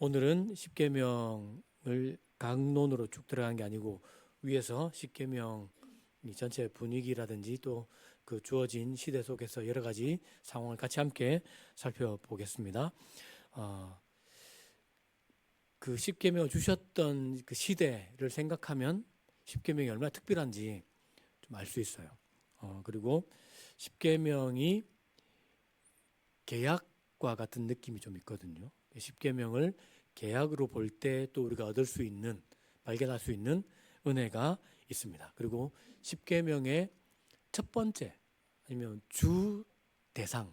오늘은 십계명을 강론으로 쭉 들어가는 게 아니고 위에서 십계명 이 전체 분위기라든지 또 그 주어진 시대 속에서 여러 가지 상황을 같이 함께 살펴보겠습니다. 그 십계명을 주셨던 그 시대를 생각하면 십계명이 얼마나 특별한지 좀 알 수 있어요. 그리고 십계명이 계약과 같은 느낌이 좀 있거든요. 십계명을 계약으로 볼 때 또 우리가 얻을 수 있는, 발견할 수 있는 은혜가 있습니다. 그리고 십계명의 첫 번째 아니면 주 대상,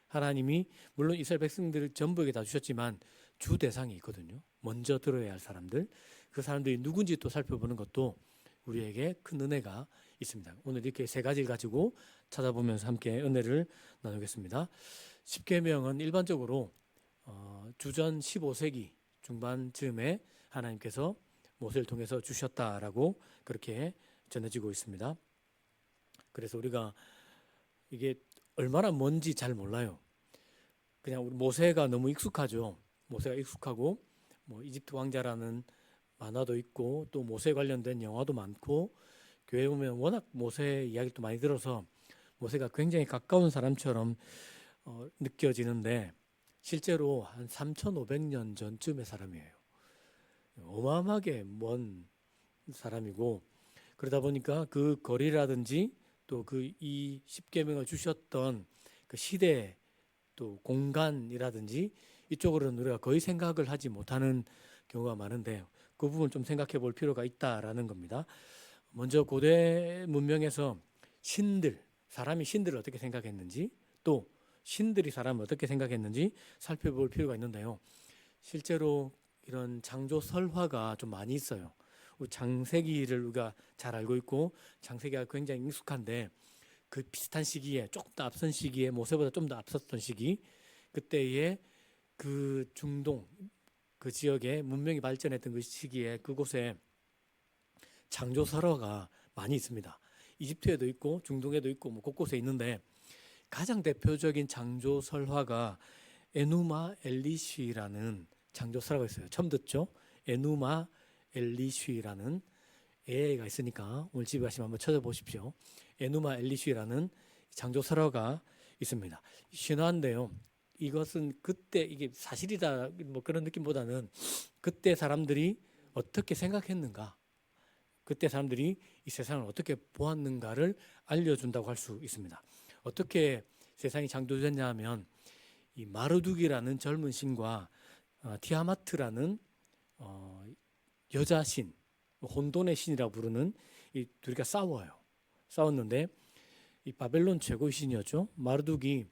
하나님이 물론 이스라엘 백성들 전부에게 다 주셨지만 주 대상이 있거든요. 먼저 들어야 할 사람들, 그 사람들이 누군지 또 살펴보는 것도 우리에게 큰 은혜가 있습니다. 오늘 이렇게 세 가지를 가지고 찾아보면서 함께 은혜를 나누겠습니다. 십계명은 일반적으로 주전 15세기 중반쯤에 하나님께서 모세를 통해서 주셨다라고 그렇게 전해지고 있습니다. 그래서 우리가 이게 얼마나 뭔지 잘 몰라요. 그냥 우리 모세가 너무 익숙하죠. 모세가 익숙하고 뭐 이집트 왕자라는 만화도 있고 또 모세 관련된 영화도 많고 교회 보면 워낙 모세 이야기를 또 많이 들어서 모세가 굉장히 가까운 사람처럼 느껴지는데 실제로 한 3,500년 전쯤의 사람이에요. 어마어마하게 먼 사람이고 그러다 보니까 그 거리라든지 또 그 이 십계명을 주셨던 그 시대 또 공간이라든지 이쪽으로는 우리가 거의 생각을 하지 못하는 경우가 많은데 그 부분 좀 생각해 볼 필요가 있다라는 겁니다. 먼저 고대 문명에서 신들, 사람이 신들을 어떻게 생각했는지 또 신들이 사람을 어떻게 생각했는지 살펴볼 필요가 있는데요. 실제로 이런 창조 설화가 좀 많이 있어요. 창세기를 우리가 잘 알고 있고 창세기가 굉장히 익숙한데 그 비슷한 시기에 조금 더 앞선 시기에 모세보다 좀 더 앞섰던 시기 그때의 그 중동 그 지역에 문명이 발전했던 그 시기에 그곳에 창조 설화가 많이 있습니다. 이집트에도 있고 중동에도 있고 뭐 곳곳에 있는데 가장 대표적인 창조 설화가 에누마 엘리시라는 창조 설화가 있어요. 처음 듣죠? 에누마 엘리시라는 애가 있으니까 오늘 집에 가시면 한번 찾아보십시오. 에누마 엘리시라는 창조 설화가 있습니다. 신화인데요. 이것은 그때 이게 사실이다 뭐 그런 느낌보다는 그때 사람들이 어떻게 생각했는가, 그때 사람들이 이 세상을 어떻게 보았는가를 알려준다고 할 수 있습니다. 어떻게 세상이 창조됐냐 하면 이 마르둑이라는 젊은 신과 티아마트라는 여자 신, 혼돈의 신이라고 부르는 이 둘이가 싸웠는데 이 바벨론 최고의 신이었죠. 마르둑이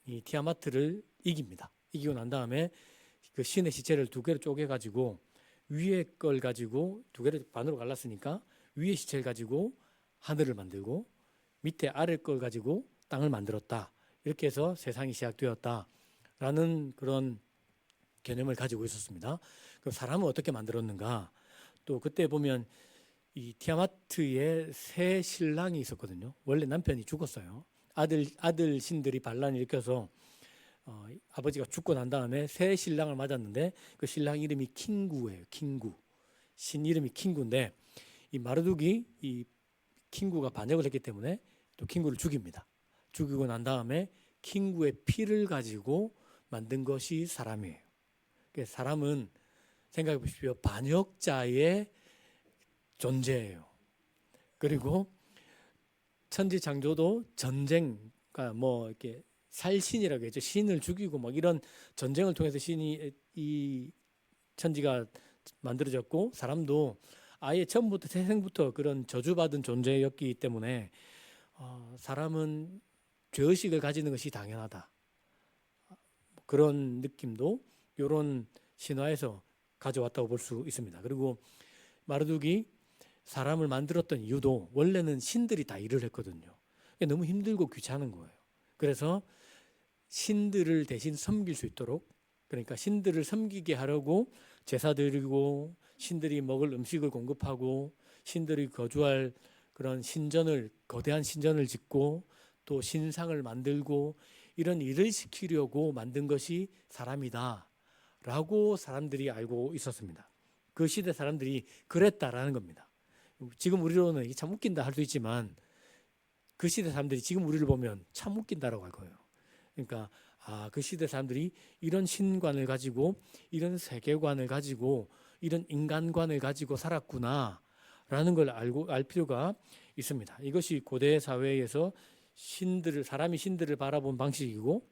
이 티아마트를 이깁니다. 이기고 난 다음에 그 신의 시체를 두 개로 쪼개가지고 위에 걸 가지고 두 개를 반으로 갈랐으니까 위에 시체를 가지고 하늘을 만들고 밑에 아래 걸 가지고 땅을 만들었다. 이렇게 해서 세상이 시작되었다라는 그런 개념을 가지고 있었습니다. 그럼 사람은 어떻게 만들었는가? 또 그때 보면 이 티아마트의 새 신랑이 있었거든요. 원래 남편이 죽었어요. 아들 신들이 반란을 일으켜서 아버지가 죽고 난 다음에 새 신랑을 맞았는데 그 신랑 이름이 킹구예요. 킹구. 신 이름이 킹구인데 이 마르둑이 이 킹구가 반역을 했기 때문에 또 킹구를 죽입니다. 죽이고 난 다음에 킹구의 피를 가지고 만든 것이 사람이에요. 그래서 사람은 생각해 보십시오. 반역자의 존재예요. 그리고 천지창조도 전쟁, 그러니까 뭐 이렇게 살신이라고 했죠. 신을 죽이고 막 이런 전쟁을 통해서 신이 이 천지가 만들어졌고 사람도 아예 처음부터 태생부터 그런 저주받은 존재였기 때문에 사람은 죄의식을 가지는 것이 당연하다. 그런 느낌도 이런 신화에서 가져왔다고 볼 수 있습니다. 그리고 마르둑이 사람을 만들었던 이유도 원래는 신들이 다 일을 했거든요. 너무 힘들고 귀찮은 거예요. 그래서 신들을 대신 섬길 수 있도록, 그러니까 신들을 섬기게 하려고 제사 드리고 신들이 먹을 음식을 공급하고 신들이 거주할 그런 신전을, 거대한 신전을 짓고 또 신상을 만들고 이런 일을 시키려고 만든 것이 사람이다 라고 사람들이 알고 있었습니다. 그 시대 사람들이 그랬다라는 겁니다. 지금 우리로는 이게 참 웃긴다 할 수 있지만 그 시대 사람들이 지금 우리를 보면 참 웃긴다라고 할 거예요. 그러니까 그 시대 사람들이 이런 신관을 가지고 이런 세계관을 가지고 이런 인간관을 가지고 살았구나라는 걸 알 필요가 있습니다. 이것이 고대 사회에서 사람이 신들을 바라본 방식이고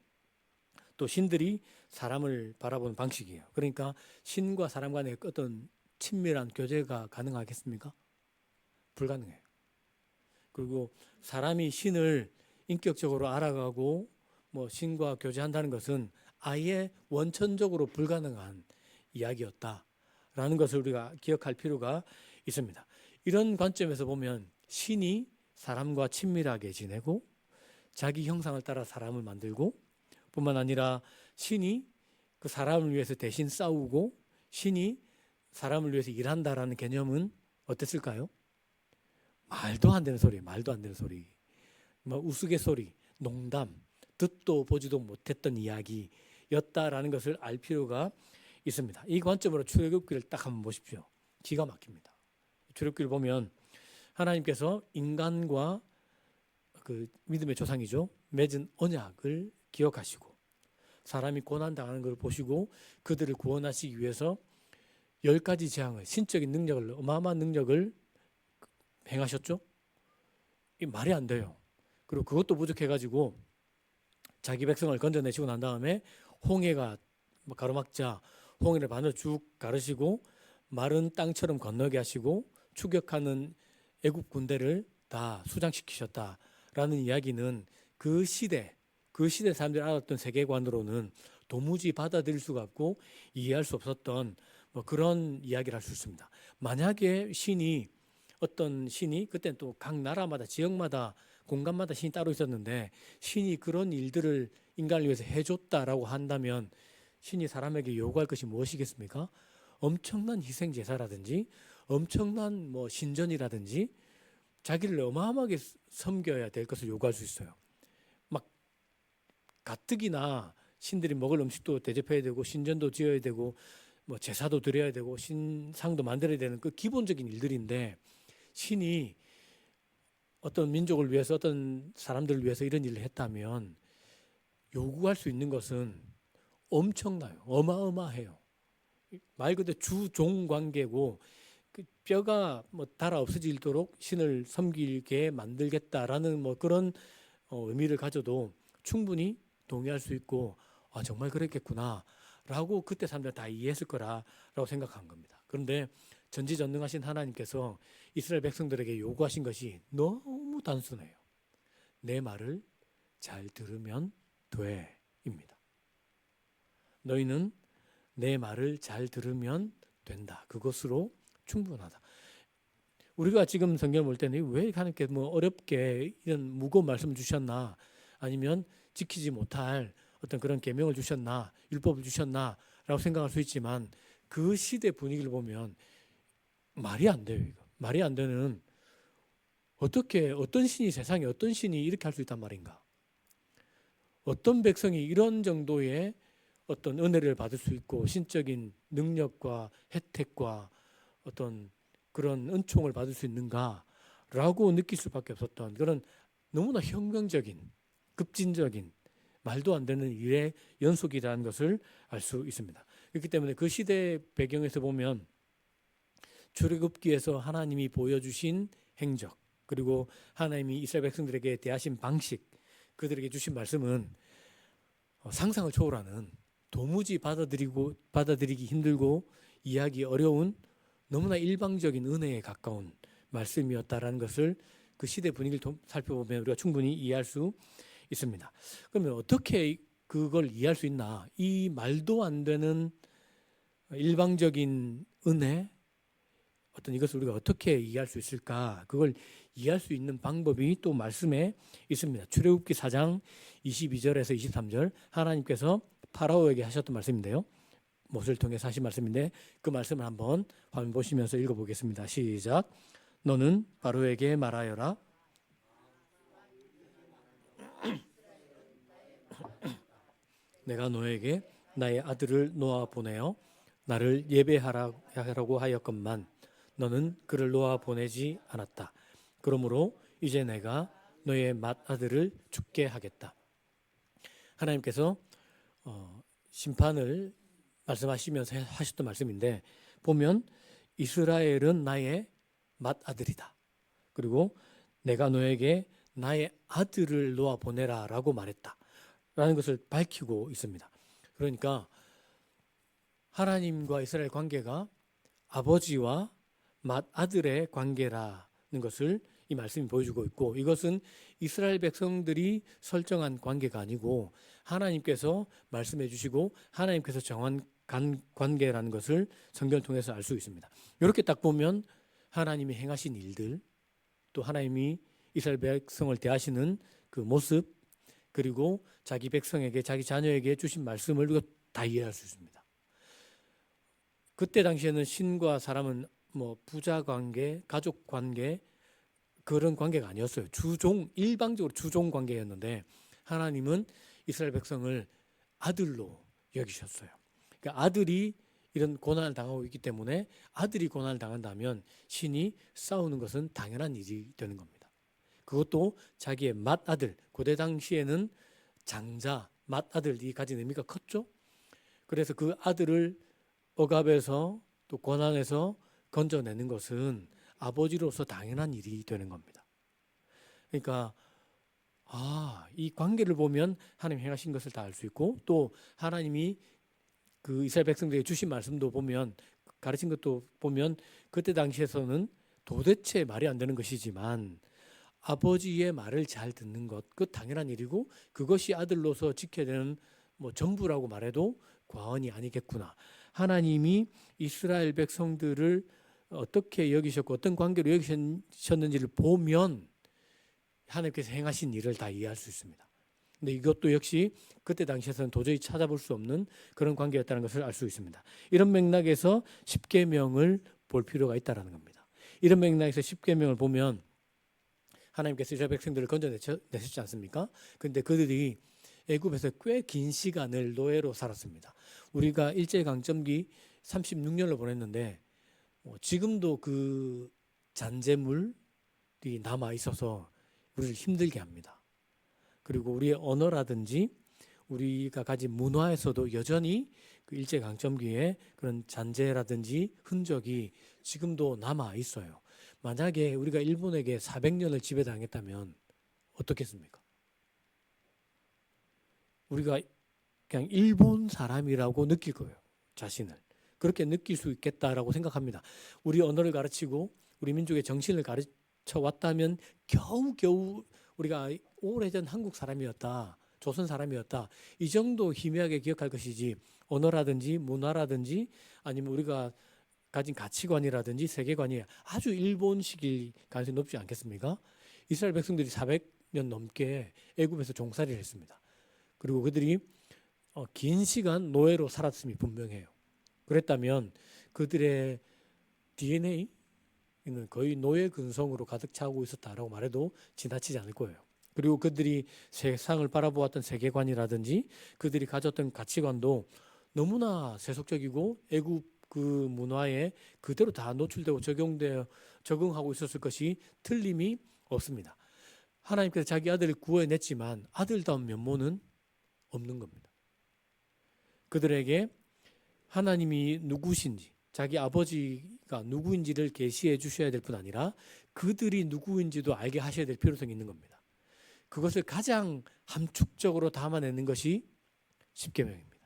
또 신들이 사람을 바라보는 방식이에요. 그러니까 신과 사람 간의 어떤 친밀한 교제가 가능하겠습니까? 불가능해요. 그리고 사람이 신을 인격적으로 알아가고 뭐 신과 교제한다는 것은 아예 원천적으로 불가능한 이야기였다라는 것을 우리가 기억할 필요가 있습니다. 이런 관점에서 보면 신이 사람과 친밀하게 지내고 자기 형상을 따라 사람을 만들고 뿐만 아니라 신이 그 사람을 위해서 대신 싸우고 신이 사람을 위해서 일한다라는 개념은 어땠을까요? 말도 안 되는 소리예요. 말도 안 되는 소리. 뭐 우스갯소리, 농담, 듣도 보지도 못했던 이야기였다라는 것을 알 필요가 있습니다. 이 관점으로 출애굽기를 딱 한번 보십시오. 기가 막힙니다. 출애굽기를 보면 하나님께서 인간과 그 믿음의 조상이죠. 맺은 언약을 기억하시고 사람이 고난당하는 걸 보시고 그들을 구원하시기 위해서 10가지 재앙을 신적인 능력을 어마어마한 능력을 행하셨죠. 이 말이 안 돼요. 그리고 그것도 부족해가지고 자기 백성을 건져내시고 난 다음에 홍해가 가로막자 홍해를 반으로 쭉 가르시고 마른 땅처럼 건너게 하시고 추격하는 애굽 군대를 다 수장시키셨다라는 이야기는 그 시대 사람들이 알았던 세계관으로는 도무지 받아들일 수가 없고 이해할 수 없었던 뭐 그런 이야기를 할 수 있습니다. 만약에 어떤 신이 그때는 또 각 나라마다 지역마다 공간마다 신이 따로 있었는데 신이 그런 일들을 인간을 위해서 해줬다라고 한다면 신이 사람에게 요구할 것이 무엇이겠습니까? 엄청난 희생 제사라든지 엄청난 뭐 신전이라든지 자기를 어마어마하게 섬겨야 될 것을 요구할 수 있어요. 막 가뜩이나 신들이 먹을 음식도 대접해야 되고 신전도 지어야 되고 뭐 제사도 드려야 되고 신상도 만들어야 되는 그 기본적인 일들인데 신이 어떤 민족을 위해서 어떤 사람들을 위해서 이런 일을 했다면 요구할 수 있는 것은 엄청나요. 어마어마해요. 말 그대로 주종 관계고 그 뼈가 뭐 닳아 없어지도록 신을 섬기게 만들겠다라는 뭐 그런 의미를 가져도 충분히 동의할 수 있고 정말 그랬겠구나라고 그때 사람들은 다 이해했을 거라고 생각한 겁니다. 그런데 전지전능하신 하나님께서 이스라엘 백성들에게 요구하신 것이 너무 단순해요. 내 말을 잘 들으면 돼입니다. 너희는 내 말을 잘 들으면 된다. 그것으로 충분하다. 우리가 지금 성경을 볼 때는 왜 하나님께 뭐 어렵게 이런 무거운 말씀을 주셨나, 아니면 지키지 못할 어떤 그런 계명을 주셨나, 율법을 주셨나라고 생각할 수 있지만 그 시대 분위기를 보면 말이 안 돼요. 이거. 말이 안 되는 어떤 신이 세상에 어떤 신이 이렇게 할 수 있단 말인가? 어떤 백성이 이런 정도의 어떤 은혜를 받을 수 있고 신적인 능력과 혜택과 어떤 그런 은총을 받을 수 있는가라고 느낄 수밖에 없었던 그런 너무나 혁명적인 급진적인 말도 안 되는 일의 연속이라는 것을 알 수 있습니다. 그렇기 때문에 그 시대 배경에서 보면 출애굽기에서 하나님이 보여주신 행적 그리고 하나님이 이스라엘 백성들에게 대하신 방식 그들에게 주신 말씀은 상상을 초월하는 도무지 받아들이기 힘들고 이해하기 어려운 너무나 일방적인 은혜에 가까운 말씀이었다라는 것을 그 시대 분위기를 살펴보면 우리가 충분히 이해할 수 있습니다. 그러면 어떻게 그걸 이해할 수 있나? 이 말도 안 되는 일방적인 은혜 어떤 이것을 우리가 어떻게 이해할 수 있을까? 그걸 이해할 수 있는 방법이 또 말씀에 있습니다. 출애굽기 4장 22절에서 23절 하나님께서 파라오에게 하셨던 말씀인데요. 모세를 통해서 하신 말씀인데 그 말씀을 한번 화면 보시면서 읽어보겠습니다. 시작. 너는 파라오에게 말하여라. 내가 너에게 나의 아들을 놓아 보내어 나를 예배하라고 하였건만 너는 그를 놓아 보내지 않았다. 그러므로 이제 내가 너의 맏아들을 죽게 하겠다. 하나님께서 심판을 말씀하시면서 하셨던 말씀인데 보면 이스라엘은 나의 맏아들이다. 그리고 내가 너에게 나의 아들을 놓아 보내라라고 말했다. 라는 것을 밝히고 있습니다. 그러니까 하나님과 이스라엘 관계가 아버지와 맏아들의 관계라는 것을 이 말씀이 보여주고 있고 이것은 이스라엘 백성들이 설정한 관계가 아니고 하나님께서 말씀해 주시고 하나님께서 정한 관계라는 것을 성경을 통해서 알 수 있습니다. 이렇게 딱 보면 하나님이 행하신 일들 또 하나님이 이스라엘 백성을 대하시는 그 모습 그리고 자기 백성에게 자기 자녀에게 주신 말씀을 우리가 다 이해할 수 있습니다. 그때 당시에는 신과 사람은 뭐 부자 관계, 가족 관계 그런 관계가 아니었어요. 일방적으로 주종 관계였는데 하나님은 이스라엘 백성을 아들로 여기셨어요. 그러니까 아들이 이런 고난을 당하고 있기 때문에 아들이 고난을 당한다면 신이 싸우는 것은 당연한 일이 되는 겁니다. 그것도 자기의 맏아들, 고대 당시에는 장자, 맏아들이 가진 의미가 컸죠. 그래서 그 아들을 억압에서 또 고난에서 건져내는 것은 아버지로서 당연한 일이 되는 겁니다. 그러니까 이 관계를 보면 하나님 행하신 것을 다 알 수 있고 또 하나님이 그 이스라엘 백성들에게 주신 말씀도 보면 가르친 것도 보면 그때 당시에서는 도대체 말이 안 되는 것이지만 아버지의 말을 잘 듣는 것, 그 당연한 일이고 그것이 아들로서 지켜야 되는 뭐 전부라고 말해도 과언이 아니겠구나. 하나님이 이스라엘 백성들을 어떻게 여기셨고 어떤 관계로 여기셨는지를 보면 하나님께서 행하신 일을 다 이해할 수 있습니다. 근데 이것도 역시 그때 당시에서는 도저히 찾아볼 수 없는 그런 관계였다는 것을 알 수 있습니다. 이런 맥락에서 십계명을 볼 필요가 있다는 겁니다. 이런 맥락에서 십계명을 보면 하나님께서 이스라엘 백성들을 건져내셨지 않습니까? 그런데 그들이 애굽에서 꽤 긴 시간을 노예로 살았습니다. 우리가 일제강점기 36년을 보냈는데 지금도 그 잔재물이 남아 있어서 우리를 힘들게 합니다. 그리고 우리의 언어라든지 우리가 가진 문화에서도 여전히 그 일제강점기에 그런 잔재라든지 흔적이 지금도 남아 있어요. 만약에 우리가 일본에게 400년을 지배당했다면 어떻겠습니까? 우리가 그냥 일본 사람이라고 느낄 거예요. 자신을. 그렇게 느낄 수 있겠다라고 생각합니다. 우리 언어를 가르치고 우리 민족의 정신을 가르쳐 왔다면 겨우겨우 우리가 오래전 한국 사람이었다. 조선 사람이었다. 이 정도 희미하게 기억할 것이지 언어라든지 문화라든지 아니면 우리가 가진 가치관이라든지 세계관이 아주 일본식일 가능성이 높지 않겠습니까? 이스라엘 백성들이 400년 넘게 애굽에서 종살이를 했습니다. 그리고 그들이 긴 시간 노예로 살았음이 분명해요. 그랬다면 그들의 DNA는 거의 노예 근성으로 가득 차고 있었다라고 말해도 지나치지 않을 거예요. 그리고 그들이 세상을 바라보았던 세계관이라든지 그들이 가졌던 가치관도 너무나 세속적이고 애굽 그 문화에 그대로 다 노출되고 적응하고 있었을 것이 틀림이 없습니다. 하나님께서 자기 아들을 구원했지만 아들다운 면모는 없는 겁니다. 그들에게 하나님이 누구신지 자기 아버지가 누구인지를 계시해 주셔야 될 뿐 아니라 그들이 누구인지도 알게 하셔야 될 필요성이 있는 겁니다. 그것을 가장 함축적으로 담아내는 것이 십계명입니다.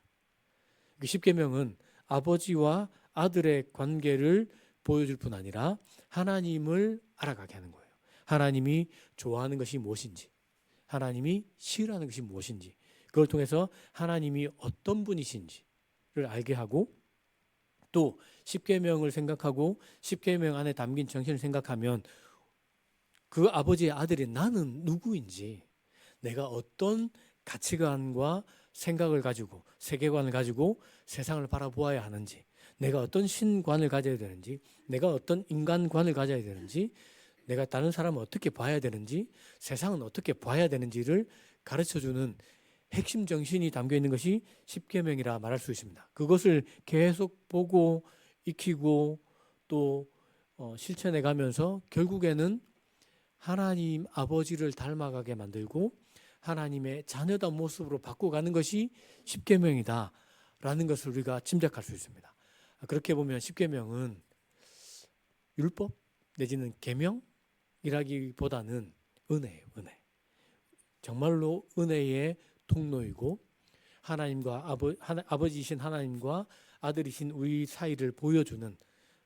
십계명은 아버지와 아들의 관계를 보여줄 뿐 아니라 하나님을 알아가게 하는 거예요. 하나님이 좋아하는 것이 무엇인지, 하나님이 싫어하는 것이 무엇인지, 그걸 통해서 하나님이 어떤 분이신지를 알게 하고 또 십계명을 생각하고 십계명 안에 담긴 정신을 생각하면 그 아버지의 아들이 나는 누구인지 내가 어떤 가치관과 생각을 가지고 세계관을 가지고 세상을 바라보아야 하는지 내가 어떤 신관을 가져야 되는지 내가 어떤 인간관을 가져야 되는지 내가 다른 사람을 어떻게 봐야 되는지 세상은 어떻게 봐야 되는지를 가르쳐주는 핵심 정신이 담겨 있는 것이 십계명이라 말할 수 있습니다. 그것을 계속 보고 익히고 또 실천해 가면서 결국에는 하나님 아버지를 닮아가게 만들고 하나님의 자녀다운 모습으로 바꿔가는 것이 십계명이다라는 것을 우리가 짐작할 수 있습니다. 그렇게 보면 십계명은 율법 내지는 계명이라기보다는 은혜예요. 은혜. 정말로 은혜의 통로이고 하나님과 아버지이신 하나님과 아들이신 우리 사이를 보여주는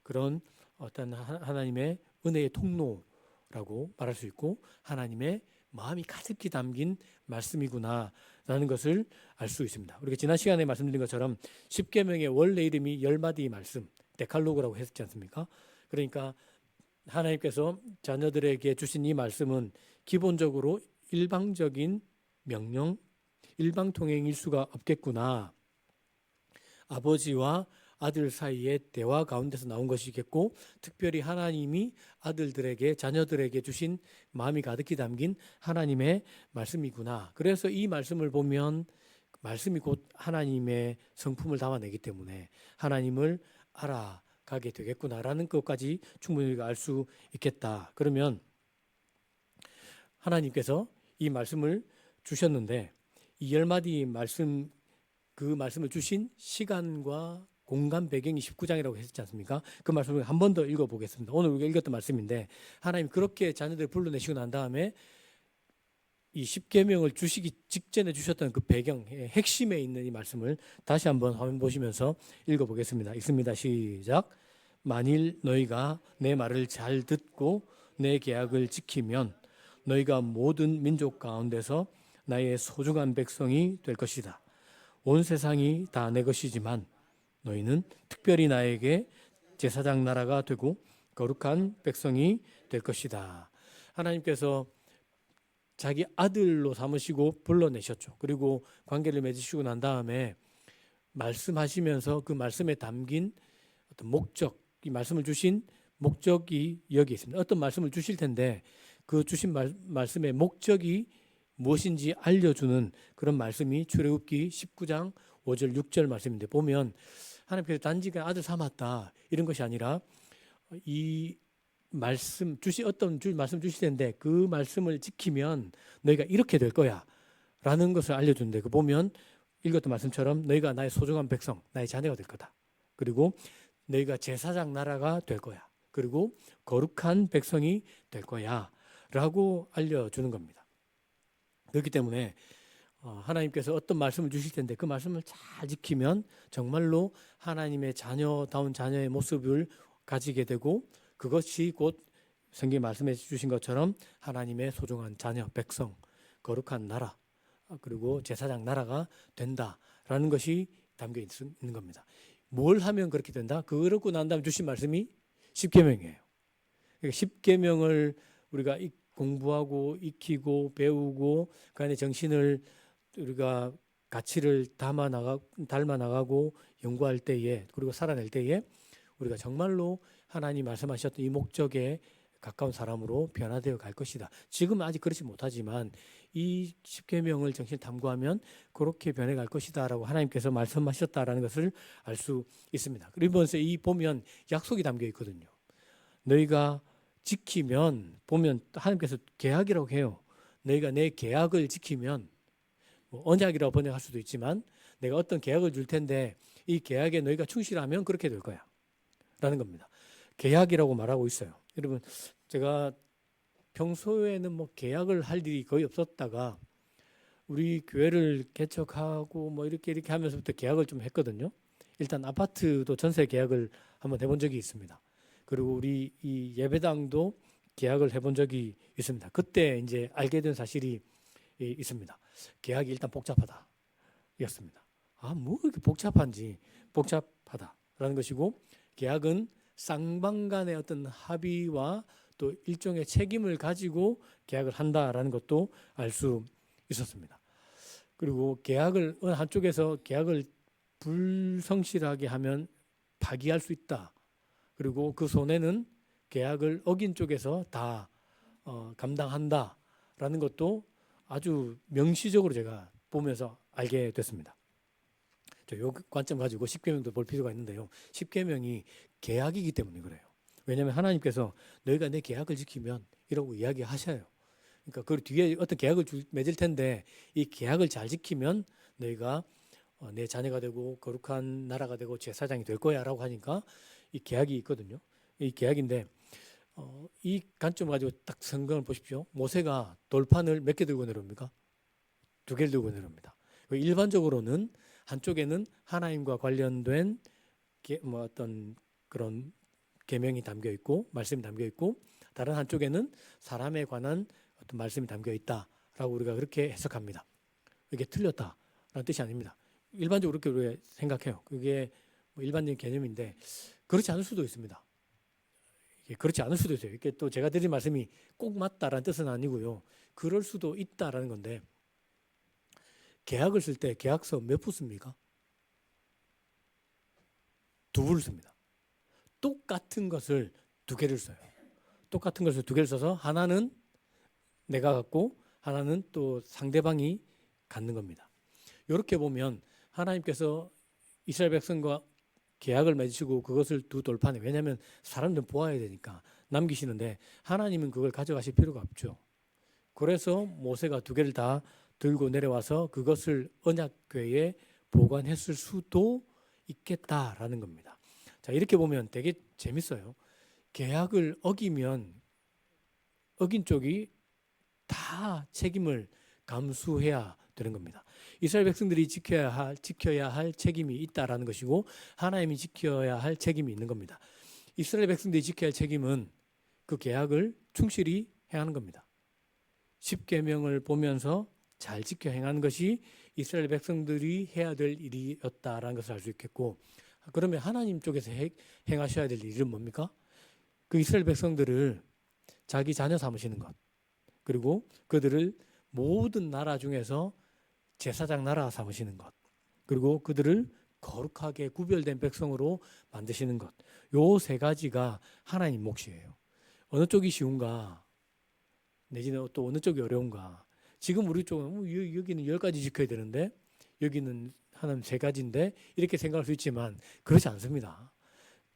그런 어떤 하나님의 은혜의 통로라고 말할 수 있고 하나님의 마음이 가득히 담긴 말씀이구나라는 것을 알 수 있습니다. 우리가 지난 시간에 말씀드린 것처럼 십계명의 원래 이름이 10마디 말씀, 데칼로그라고 했지 않습니까? 그러니까 하나님께서 자녀들에게 주신 이 말씀은 기본적으로 일방적인 명령, 일방통행일 수가 없겠구나. 아버지와 아들 사이의 대화 가운데서 나온 것이겠고 특별히 하나님이 아들들에게 자녀들에게 주신 마음이 가득히 담긴 하나님의 말씀이구나. 그래서 이 말씀을 보면 말씀이 곧 하나님의 성품을 담아내기 때문에 하나님을 알아가게 되겠구나라는 것까지 충분히 우리가 알 수 있겠다. 그러면 하나님께서 이 말씀을 주셨는데 이 10마디 말씀 그 말씀을 주신 시간과 공간 배경이 19장이라고 했지 않습니까? 그 말씀을 한 번 더 읽어보겠습니다. 오늘 우리가 읽었던 말씀인데 하나님 그렇게 자녀들을 불러내시고 난 다음에 이 십계명을 주시기 직전에 주셨던 그 배경의 핵심에 있는 이 말씀을 다시 한번 화면 보시면서 읽어보겠습니다. 읽습니다. 시작. 만일 너희가 내 말을 잘 듣고 내 계약을 지키면 너희가 모든 민족 가운데서 나의 소중한 백성이 될 것이다. 온 세상이 다 내 것이지만 너희는 특별히 나에게 제사장 나라가 되고 거룩한 백성이 될 것이다. 하나님께서 자기 아들로 삼으시고 불러내셨죠. 그리고 관계를 맺으시고 난 다음에 말씀하시면서 그 말씀에 담긴 어떤 목적, 이 말씀을 주신 목적이 여기 있습니다. 어떤 말씀을 주실 텐데 그 주신 말씀의 목적이 무엇인지 알려주는 그런 말씀이 출애굽기 19장 5절 6절 말씀인데 보면 하나님께서 단지 아들 삼았다 이런 것이 아니라 이 말씀 어떤 말씀 주실 텐데 그 말씀을 지키면 너희가 이렇게 될 거야 라는 것을 알려주는데 그 보면 읽었던 말씀처럼 너희가 나의 소중한 백성 나의 자녀가 될 거다. 그리고 너희가 제사장 나라가 될 거야. 그리고 거룩한 백성이 될 거야 라고 알려주는 겁니다. 그렇기 때문에 하나님께서 어떤 말씀을 주실 텐데 그 말씀을 잘 지키면 정말로 하나님의 자녀다운 자녀의 모습을 가지게 되고 그것이 곧 성경에 말씀해 주신 것처럼 하나님의 소중한 자녀, 백성, 거룩한 나라 그리고 제사장 나라가 된다라는 것이 담겨 있는 겁니다. 뭘 하면 그렇게 된다? 그러고 난 다음에 주신 말씀이 십계명이에요. 그러니까 십계명을 우리가 공부하고 익히고 배우고 그 안에 정신을 우리가 가치를 닮아 나가고 연구할 때에 그리고 살아낼 때에 우리가 정말로 하나님 말씀하셨던 이 목적에 가까운 사람으로 변화되어 갈 것이다. 지금은 아직 그렇지 못하지만 이 십계명을 정신 탐구하면 그렇게 변해갈 것이다라고 하나님께서 말씀하셨다라는 것을 알 수 있습니다. 그리고 이 보면 약속이 담겨 있거든요. 너희가 지키면 보면 하나님께서 계약이라고 해요. 너희가 내 계약을 지키면 언약이라고 번역할 수도 있지만 내가 어떤 계약을 줄 텐데 이 계약에 너희가 충실하면 그렇게 될 거야 라는 겁니다. 계약이라고 말하고 있어요. 여러분 제가 평소에는 계약을 할 일이 거의 없었다가 우리 교회를 개척하고 이렇게 하면서부터 계약을 좀 했거든요. 일단 아파트도 전세 계약을 한번 해본 적이 있습니다. 그리고 우리 이 예배당도 계약을 해본 적이 있습니다. 그때 이제 알게 된 사실이 있습니다. 계약이 일단 복잡하다 였습니다. 뭐 이렇게 복잡하다라는 것이고 계약은 쌍방 간의 어떤 합의와 또 일종의 책임을 가지고 계약을 한다라는 것도 알 수 있었습니다. 그리고 계약을 한쪽에서 계약을 불성실하게 하면 파기할 수 있다. 그리고 그 손해는 계약을 어긴 쪽에서 다 감당한다라는 것도 아주 명시적으로 제가 보면서 알게 됐습니다. 요 관점 가지고 십계명도 볼 필요가 있는데요. 십계명이 계약이기 때문에 그래요. 왜냐하면 하나님께서 너희가 내 계약을 지키면 이라고 이야기하셔요. 그러니까 그 뒤에 어떤 계약을 맺을 텐데 이 계약을 잘 지키면 너희가 내 자녀가 되고 거룩한 나라가 되고 제사장이 될 거야라고 하니까 이 계약이 있거든요. 이 계약인데 이 관점을 가지고 딱 성경을 보십시오. 모세가 돌판을 몇 개 들고 내려옵니까? 2개를 들고 내려옵니다. 일반적으로는 한쪽에는 하나님과 관련된 어떤 그런 계명이 담겨 있고 말씀이 담겨 있고 다른 한쪽에는 사람에 관한 어떤 말씀이 담겨 있다라고 우리가 그렇게 해석합니다. 이게 틀렸다라는 뜻이 아닙니다. 일반적으로 그렇게 우리가 생각해요. 그게 뭐 일반적인 개념인데 그렇지 않을 수도 있습니다. 이게 그렇지 않을 수도 있어요. 이게 또 제가 드린 말씀이 꼭 맞다라는 뜻은 아니고요. 그럴 수도 있다라는 건데 계약을 쓸 때 계약서 몇 부 씁니까? 2부를 씁니다. 똑같은 것을 2개를 써요. 똑같은 것을 2개를 써서 하나는 내가 갖고 하나는 또 상대방이 갖는 겁니다. 이렇게 보면 하나님께서 이스라엘 백성과 계약을 맺으시고 그것을 두 돌판에, 왜냐하면 사람들은 보아야 되니까 남기시는데 하나님은 그걸 가져가실 필요가 없죠. 그래서 모세가 2개를 다 들고 내려와서 그것을 언약궤에 보관했을 수도 있겠다라는 겁니다. 자, 이렇게 보면 되게 재밌어요. 계약을 어기면 어긴 쪽이 다 책임을 감수해야 되는 겁니다. 이스라엘 백성들이 지켜야 할 책임이 있다라는 것이고 하나님이 지켜야 할 책임이 있는 겁니다. 이스라엘 백성들이 지켜야 할 책임은 그 계약을 충실히 행하는 겁니다. 십계명을 보면서 잘 지켜 행하는 것이 이스라엘 백성들이 해야 될 일이었다라는 것을 알 수 있겠고, 그러면 하나님 쪽에서 행하셔야 될 일은 뭡니까? 그 이스라엘 백성들을 자기 자녀 삼으시는 것, 그리고 그들을 모든 나라 중에서 제사장 나라 삼으시는 것, 그리고 그들을 거룩하게 구별된 백성으로 만드시는 것, 요 3가지가 하나님 몫이에요. 어느 쪽이 쉬운가? 내지는 또 어느 쪽이 어려운가? 지금 우리 쪽은 여기는 10가지 지켜야 되는데 여기는 하나님 3가지인데 이렇게 생각할 수 있지만 그렇지 않습니다.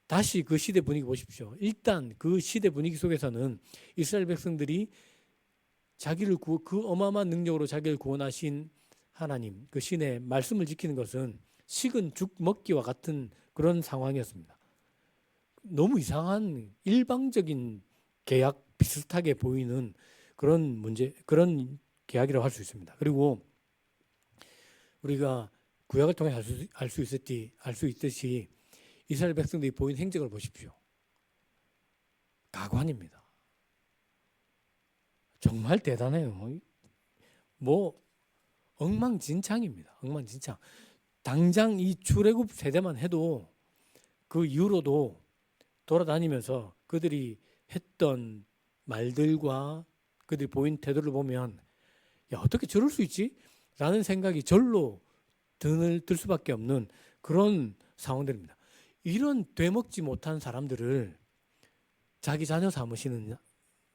다시 그 시대 분위기 보십시오. 일단 그 시대 분위기 속에서는 이스라엘 백성들이 자기를 그 어마어마한 능력으로 자기를 구원하신 하나님, 그 신의 말씀을 지키는 것은 식은 죽 먹기와 같은 그런 상황이었습니다. 너무 이상한 일방적인 계약 비슷하게 보이는 그런 그런 계약이라고 할 수 있습니다. 그리고 우리가 구약을 통해 알 수 있듯이 이스라엘 백성들이 보인 행적을 보십시오. 가관입니다. 정말 대단해요. 뭐 엉망진창입니다. 엉망진창. 당장 이 출애굽 세대만 해도 그 이후로도 돌아다니면서 그들이 했던 말들과 그들이 보인 태도를 보면 야, 어떻게 저럴 수 있지? 라는 생각이 절로 들 수밖에 없는 그런 상황들입니다. 이런 되먹지 못한 사람들을 자기 자녀 삼으시는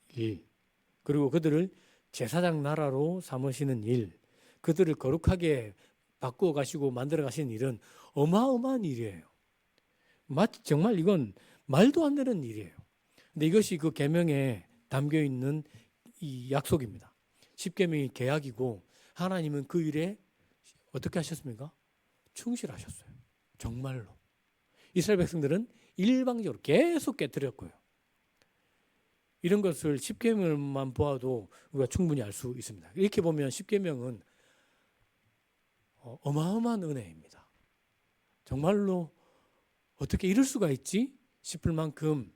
일, 그리고 그들을 제사장 나라로 삼으시는 일, 그들을 거룩하게 바꾸어 가시고 만들어 가시는 일은 어마어마한 일이에요. 정말 이건 말도 안 되는 일이에요. 근데 이것이 그 계명에 담겨 있는 이 약속입니다. 십계명이 계약이고 하나님은 그 일에 어떻게 하셨습니까? 충실하셨어요. 정말로. 이스라엘 백성들은 일방적으로 계속 깨뜨렸고요. 이런 것을 십계명만 보아도 우리가 충분히 알 수 있습니다. 이렇게 보면 십계명은 어마어마한 은혜입니다. 정말로 어떻게 이럴 수가 있지 싶을 만큼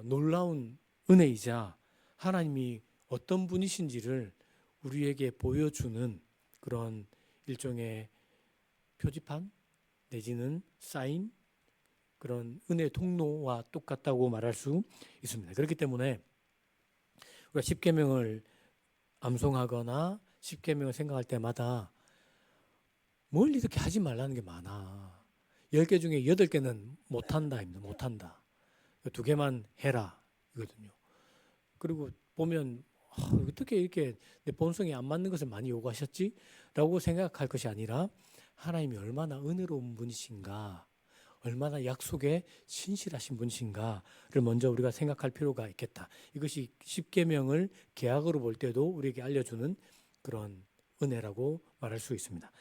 놀라운 은혜이자 하나님이 어떤 분이신지를 우리에게 보여주는 그런 일종의 표지판 내지는 사인, 그런 은혜 통로와 똑같다고 말할 수 있습니다. 그렇기 때문에 우리가 십계명을 암송하거나 십계명을 생각할 때마다 뭘 이렇게 하지 말라는 게 많아. 10개 중에 8개는 못한다. 2개만 해라. 이거든요. 그리고 보면 어떻게 이렇게 내 본성에 안 맞는 것을 많이 요구하셨지? 라고 생각할 것이 아니라 하나님이 얼마나 은혜로운 분이신가, 얼마나 약속에 신실하신 분이신가를 먼저 우리가 생각할 필요가 있겠다. 이것이 십계명을 개학으로 볼 때도 우리에게 알려주는 그런 은혜라고 말할 수 있습니다.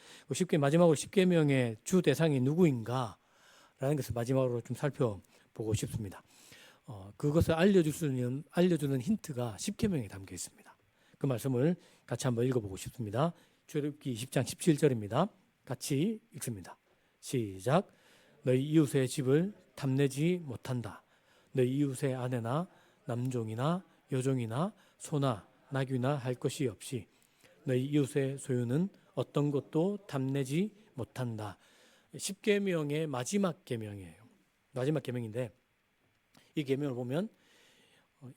마지막으로 십계명의 주 대상이 누구인가라는 것을 마지막으로 좀 살펴보고 싶습니다. 그것을 알려주는 힌트가 십계명에 담겨 있습니다. 그 말씀을 같이 한번 읽어보고 싶습니다. 출애굽기 10장 17절입니다. 같이 읽습니다. 시작. 너희 이웃의 집을 탐내지 못한다. 너희 이웃의 아내나 남종이나 여종이나 소나 나귀나 할 것이 없이 너희 이웃의 소유는 어떤 것도 탐내지 못한다. 십계명의 마지막 계명이에요. 마지막 계명인데 이 계명을 보면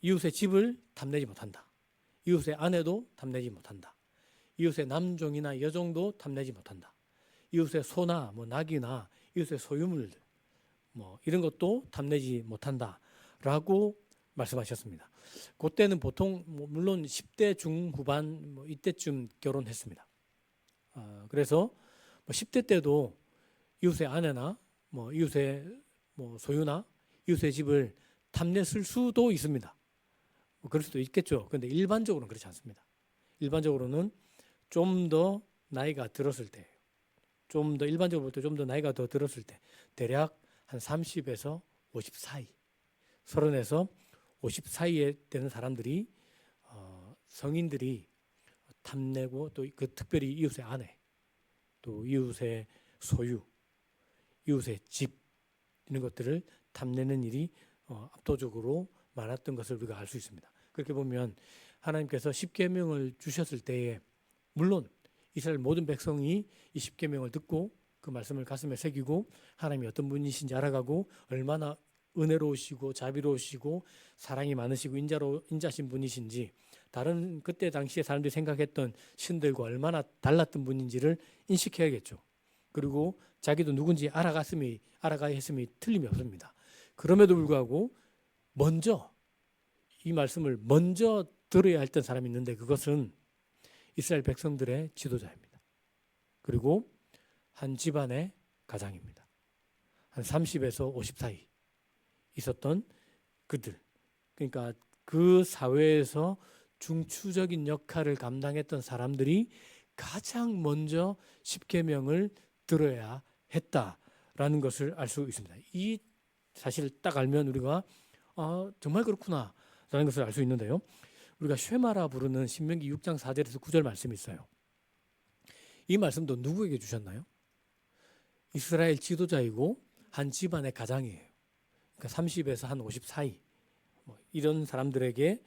이웃의 집을 탐내지 못한다. 이웃의 아내도 탐내지 못한다. 이웃의 남종이나 여종도 탐내지 못한다. 이웃의 소나 나귀나 이웃의 소유물 이런 것도 탐내지 못한다라고 말씀하셨습니다. 그때는 보통 물론 10대 중후반 이때쯤 결혼했습니다. 그래서 10대 때도 이웃의 아내나 이웃의 소유나 이웃의 집을 탐냈을 수도 있습니다. 그럴 수도 있겠죠. 그런데 일반적으로는 그렇지 않습니다. 일반적으로는 좀 더 나이가 들었을 때, 좀 더 일반적으로 볼 때 좀 더 나이가 더 들었을 때, 대략 한 30에서 50 사이, 30에서 50 사이에 되는 사람들이 성인들이 탐내고 또 그 특별히 이웃의 아내, 또 이웃의 소유, 이웃의 집 이런 것들을 탐내는 일이 압도적으로 많았던 것을 우리가 알 수 있습니다. 그렇게 보면 하나님께서 십계명을 주셨을 때에 물론 이스라엘 모든 백성이 이 십계명을 듣고 그 말씀을 가슴에 새기고 하나님이 어떤 분이신지 알아가고 얼마나 은혜로우시고 자비로우시고 사랑이 많으시고 인자신 분이신지 다른 그때 당시에 사람들이 생각했던 신들과 얼마나 달랐던 분인지를 인식해야겠죠. 그리고 자기도 누군지 알아가야 했음이 틀림이 없습니다. 그럼에도 불구하고 먼저 이 말씀을 먼저 들어야 했던 사람이 있는데 그것은 이스라엘 백성들의 지도자입니다. 그리고 한 집안의 가장입니다. 한 30에서 50 사이 있었던 그들. 그러니까 그 사회에서 중추적인 역할을 감당했던 사람들이 가장 먼저 십계명을 들어야 했다라는 것을 알 수 있습니다. 이 사실을 딱 알면 우리가 정말 그렇구나라는 것을 알 수 있는데요. 우리가 쉐마라 부르는 신명기 6장 4절에서 9절 말씀이 있어요. 이 말씀도 누구에게 주셨나요? 이스라엘 지도자이고 한 집안의 가장이에요. 그러니까 30에서 한 50 사이 이런 사람들에게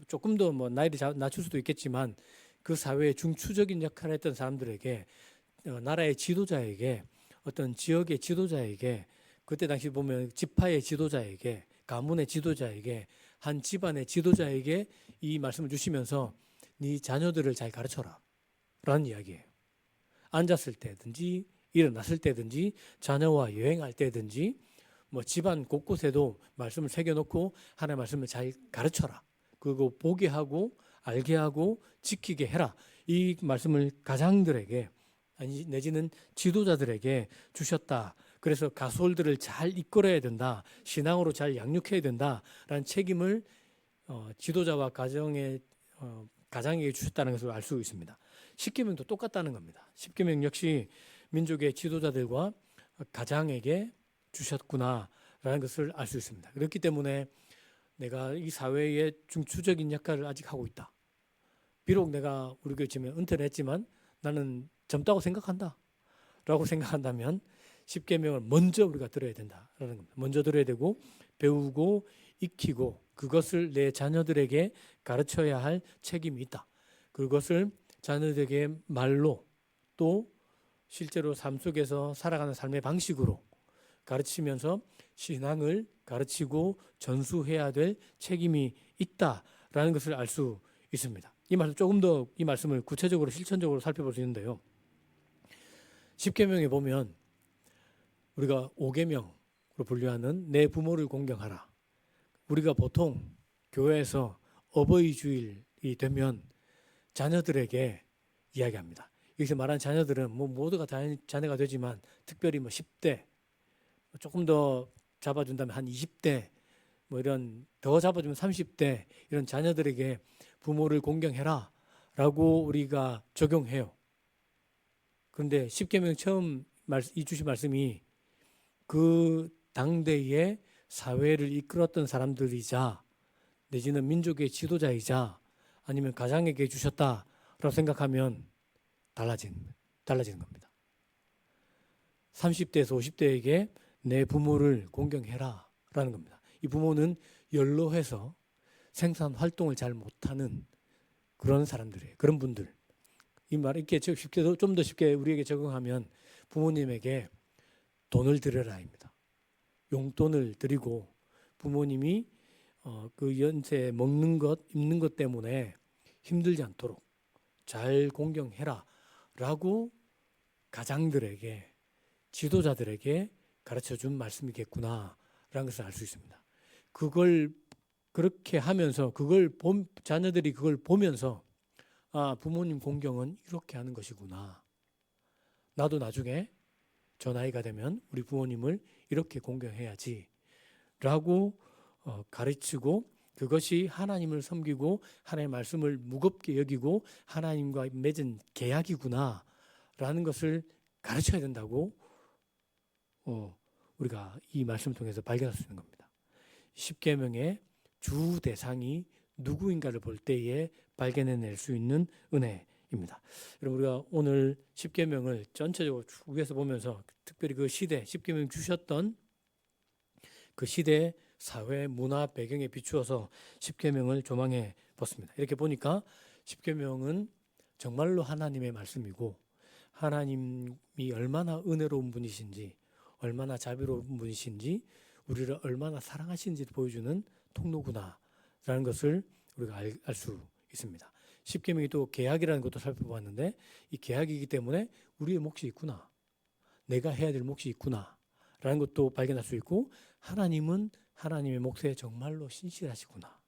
조금 더 나이를 낮출 수도 있겠지만 그 사회의 중추적인 역할을 했던 사람들에게 나라의 지도자에게 어떤 지역의 지도자에게 그때 당시 보면 지파의 지도자에게 가문의 지도자에게 한 집안의 지도자에게 이 말씀을 주시면서 네 자녀들을 잘 가르쳐라 라는 이야기예요. 앉았을 때든지 일어났을 때든지 자녀와 여행할 때든지 집안 곳곳에도 말씀을 새겨놓고 하나님의 말씀을 잘 가르쳐라. 그리고 보게 하고 알게 하고 지키게 해라. 이 말씀을 가장들에게 내지는 지도자들에게 주셨다. 그래서 가솔들을 잘 이끌어야 된다. 신앙으로 잘 양육해야 된다라는 책임을 지도자와 가장에게 주셨다는 것을 알 수 있습니다. 십계명도 똑같다는 겁니다. 십계명 역시 민족의 지도자들과 가장에게 주셨구나라는 것을 알 수 있습니다. 그렇기 때문에 내가 이 사회의 중추적인 역할을 아직 하고 있다. 비록 내가 우리 교회 지금 은퇴를 했지만 나는 젊다고 생각한다. 라고 생각한다면 십계명을 먼저 우리가 들어야 된다라는 겁니다. 먼저 들어야 되고 배우고 익히고 그것을 내 자녀들에게 가르쳐야 할 책임이 있다. 그것을 자녀들에게 말로 또 실제로 삶 속에서 살아가는 삶의 방식으로 가르치면서 신앙을 가르치고 전수해야 될 책임이 있다라는 것을 알 수 있습니다. 이 말씀 조금 더 이 말씀을 구체적으로 실천적으로 살펴볼 수 있는데요. 십계명에 보면 우리가 5계명으로 분류하는 내 부모를 공경하라. 우리가 보통 교회에서 어버이 주일 되면 자녀들에게 이야기합니다. 여기서 말하는 자녀들은 뭐 모두가 다 자녀가 되지만 특별히 뭐 10대, 조금 더 잡아준다면 한 20대, 뭐 이런 더 잡아주면 30대 이런 자녀들에게 부모를 공경해라 라고 우리가 적용해요. 그런데 십계명 처음 이 주신 말씀이 그 당대의 사회를 이끌었던 사람들이자 내지는 민족의 지도자이자 아니면 가장에게 주셨다라고 생각하면 달라지는 겁니다. 30대에서 50대에게 내 부모를 공경해라 라는 겁니다. 이 부모는 연로해서 생산 활동을 잘 못하는 그런 사람들이에요. 그런 분들. 이 말 이렇게 쉽게 좀 더 쉽게 우리에게 적용하면 부모님에게 돈을 드려라입니다. 용돈을 드리고 부모님이 그 연세에 먹는 것, 입는 것 때문에 힘들지 않도록 잘 공경해라 라고 가장들에게, 지도자들에게 가르쳐준 말씀이겠구나 라는 것을 알 수 있습니다. 그걸 그렇게 하면서 자녀들이 그걸 보면서 아, 부모님 공경은 이렇게 하는 것이구나. 나도 나중에 저 나이가 되면 우리 부모님을 이렇게 공경해야지 라고 가르치고 그것이 하나님을 섬기고 하나님의 말씀을 무겁게 여기고 하나님과 맺은 계약이구나 라는 것을 가르쳐야 된다고 우리가 이 말씀을 통해서 발견할 수 있는 겁니다. 십계명의 주 대상이 누구인가를 볼 때에 발견해낼 수 있는 은혜입니다. 여러분 우리가 오늘 십계명을 전체적으로 쭉 위에서 보면서 특별히 그 시대 십계명 주셨던 그 시대 사회 문화 배경에 비추어서 십계명을 조망해 봤습니다. 이렇게 보니까 십계명은 정말로 하나님의 말씀이고 하나님이 얼마나 은혜로운 분이신지 얼마나 자비로운 분이신지 우리를 얼마나 사랑하시는지를 보여주는 통로구나라는 것을 우리가 알 수 있습니다. 십계명이 또 계약이라는 것도 살펴보았는데 이 계약이기 때문에 우리의 몫이 있구나. 내가 해야 될 몫이 있구나. 라는 것도 발견할 수 있고 하나님은 하나님의 몫에 정말로 신실하시구나.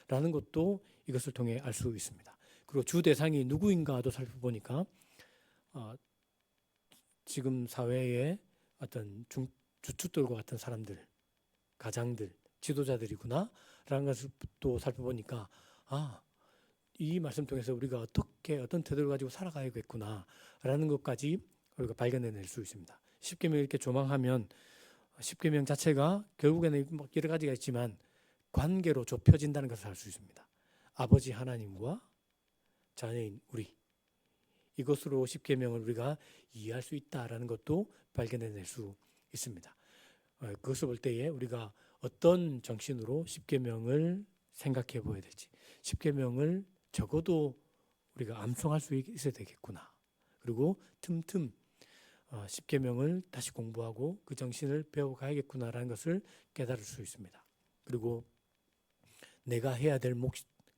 라는 것도 이것을 통해 알 수 있습니다. 그리고 주 대상이 누구인가도 살펴보니까 지금 사회의 어떤 주축들과 같은 사람들, 가장들, 지도자들이구나 라는 것을 또 살펴보니까 이 말씀 통해서 우리가 어떤 태도를 가지고 살아가야겠구나 라는 것까지 우리가 발견해낼 수 있습니다. 십계명 이렇게 조망하면 십계명 자체가 결국에는 여러 가지가 있지만 관계로 좁혀진다는 것을 알 수 있습니다. 아버지 하나님과 자녀인 우리 이것으로 십계명을 우리가 이해할 수 있다라는 것도 발견해낼 수 있습니다. 그것을 볼 때에 우리가 어떤 정신으로 십계명을 생각해 보아야 될지 십계명을 적어도 우리가 암송할 수 있어야 되겠구나. 그리고 틈틈 십계명을 다시 공부하고 그 정신을 배워가야겠구나라는 것을 깨달을 수 있습니다. 그리고 내가 해야 될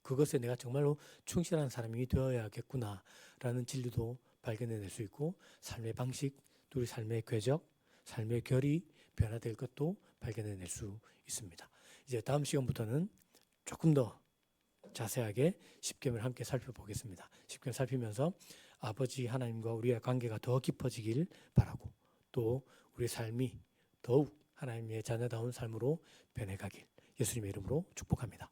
그것에 내가 정말로 충실한 사람이 되어야겠구나라는 진리도 발견해낼 수 있고 삶의 방식, 우리 삶의 궤적, 삶의 결이 변화될 것도 발견해낼 수 있습니다. 이제 다음 시간부터는 조금 더 자세하게 십계명을 함께 살펴보겠습니다. 십계명 살피면서 아버지 하나님과 우리의 관계가 더 깊어지길 바라고 또 우리 삶이 더욱 하나님의 자녀다운 삶으로 변해가길 예수님의 이름으로 축복합니다.